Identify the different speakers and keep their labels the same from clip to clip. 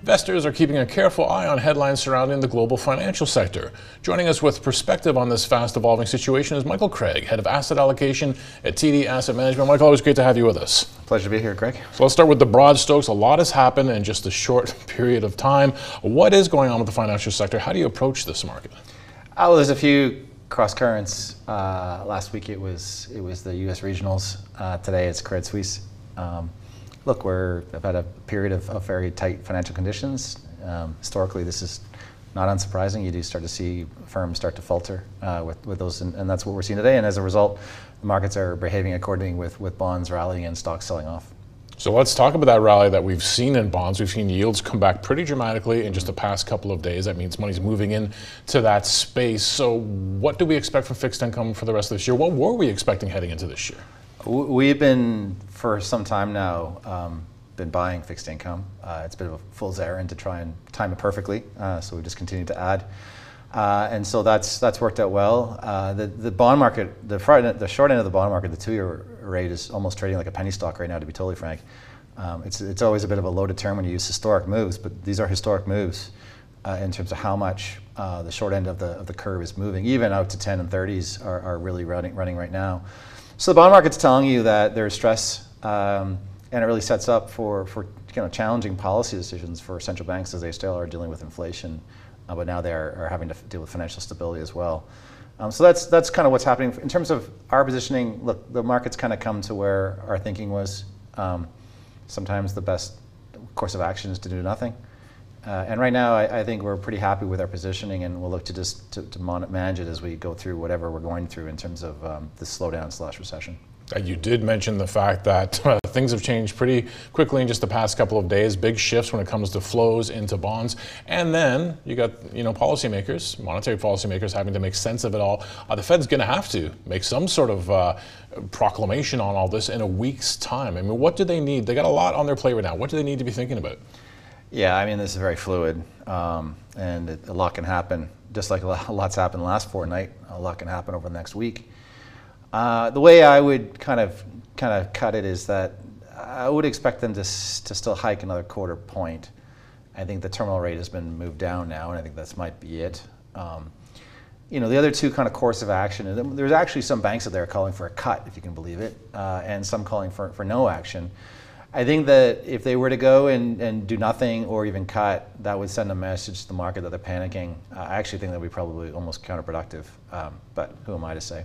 Speaker 1: Investors are keeping a careful eye on headlines surrounding the global financial sector. Joining us with perspective on this fast-evolving situation is Michael Craig, Head of Asset Allocation at TD Asset Management. Michael, always great to have you with us.
Speaker 2: Pleasure to be here, Greg.
Speaker 1: So let's start with the broad strokes. A lot has happened in just a short period of time. What is going on with the financial sector? How do you approach this market?
Speaker 2: Well, there's a few cross currents. Last week it was the U.S. regionals. Today it's Credit Suisse. Look, we're about a period of very tight financial conditions. Historically, this is not unsurprising. You do start to see firms start to falter with those, and that's what we're seeing today. And as a result, the markets are behaving accordingly with bonds rallying and stocks selling off.
Speaker 1: So let's talk about that rally that we've seen in bonds. We've seen yields come back pretty dramatically in just the past couple of days. That means money's moving into that space. So what do we expect from fixed income for the rest of this year? What were we expecting heading into this year?
Speaker 2: We've been, for some time now, been buying fixed income. It's a bit of a fool's errand to try and time it perfectly, so we just continue to add. And so that's worked out well. The bond market, the short end of the bond market, the 2-year rate is almost trading like a penny stock right now, to be totally frank. It's always a bit of a loaded term when you use historic moves, but these are historic moves in terms of how much the short end of the curve is moving. Even out to 10 and 30s are really running right now. So the bond market's telling you that there's stress, and it really sets up for challenging policy decisions for central banks as they still are dealing with inflation, but now they are having to deal with financial stability as well. So that's kind of what's happening. In terms of our positioning, look, the market's kind of come to where our thinking was. Sometimes the best course of action is to do nothing. And right now, I think we're pretty happy with our positioning, and we'll look to just to manage it as we go through whatever we're going through in terms of this slowdown/recession.
Speaker 1: You did mention the fact that things have changed pretty quickly in just the past couple of days. Big shifts when it comes to flows into bonds, and then you got policymakers, monetary policymakers, having to make sense of it all. The Fed's going to have to make some sort of proclamation on all this in a week's time. I mean, what do they need? They got a lot on their plate right now. What do they need to be thinking about?
Speaker 2: Yeah, I mean, this is very fluid, and a lot can happen. Just like a lot's happened last fortnight, a lot can happen over the next week. The way I would kind of cut it is that I would expect them to still hike another quarter point. I think the terminal rate has been moved down now, and I think that might be it. The other two kind of course of action, there's actually some banks out there calling for a cut, if you can believe it, and some calling for no action. I think that if they were to go and do nothing or even cut, that would send a message to the market that they're panicking. I actually think that would be probably almost counterproductive, but who am I to say?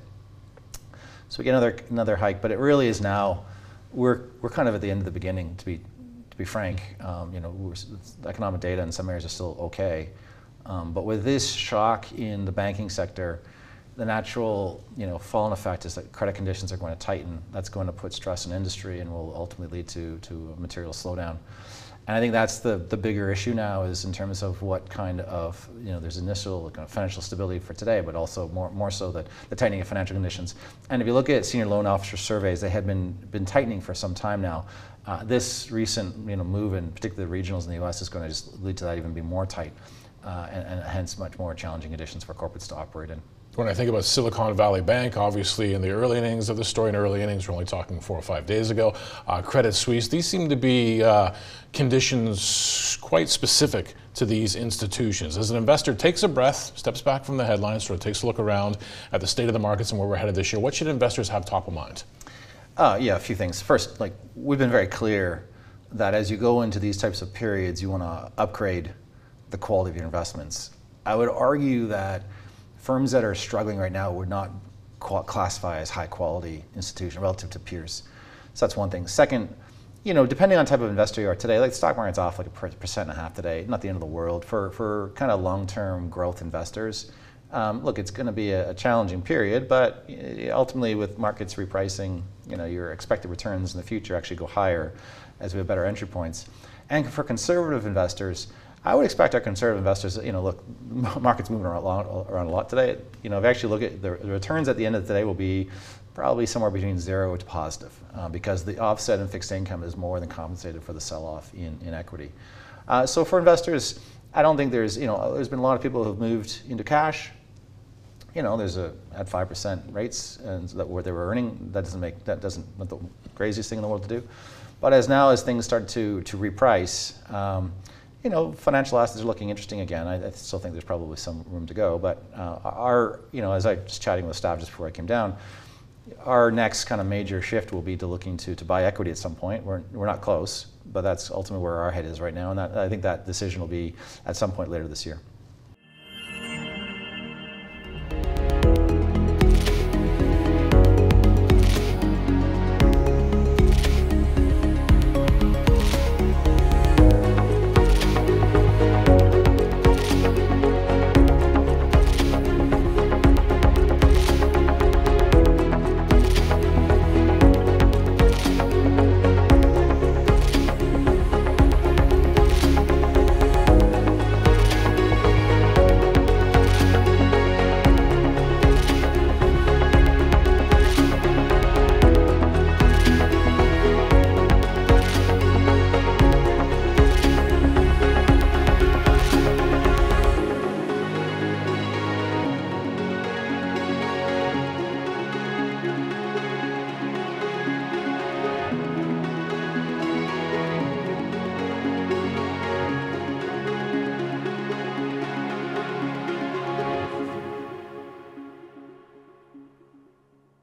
Speaker 2: So we get another hike, but it really is now, we're kind of at the end of the beginning, to be frank. Economic data in some areas are still okay, but with this shock in the banking sector, the natural fall-on effect is that credit conditions are going to tighten. That's going to put stress in industry and will ultimately lead to a material slowdown. And I think that's the bigger issue now, is in terms of what kind of, there's initial kind of financial stability for today, but also more so the tightening of financial conditions. And if you look at senior loan officer surveys, they had been tightening for some time now. This recent move, in particular the regionals in the U.S., is going to just lead to that even be more tight, and hence much more challenging conditions for corporates to operate in.
Speaker 1: When I think about Silicon Valley Bank, obviously in the early innings of the story, we're only talking 4 or 5 days ago, Credit Suisse, these seem to be conditions quite specific to these institutions. As an investor takes a breath, steps back from the headlines, sort of takes a look around at the state of the markets and where we're headed this year, what should investors have top of mind?
Speaker 2: Yeah, a few things. First, we've been very clear that as you go into these types of periods, you want to upgrade the quality of your investments. I would argue that firms that are struggling right now would not classify as high quality institution relative to peers. So that's one thing. Second, depending on type of investor you are today, like the stock market's off like 1.5% today, not the end of the world. For kind of long-term growth investors, look, it's going to be a challenging period, but ultimately with markets repricing, your expected returns in the future actually go higher as we have better entry points. And for conservative investors, I would expect our conservative investors, look, market's moving around a lot today. If you actually look at the returns at the end of the day will be probably somewhere between 0 to positive, because the offset in fixed income is more than compensated for the sell-off in equity. So for investors, I don't think there's been a lot of people who have moved into cash. There's at 5% rates, and so where they were earning, not the craziest thing in the world to do. But as things start to reprice, you know, financial assets are looking interesting again. I still think there's probably some room to go, but our, you know, as I was chatting with staff just before I came down, our next kind of major shift will be to looking to buy equity at some point. We're not close, but that's ultimately where our head is right now, and I think that decision will be at some point later this year.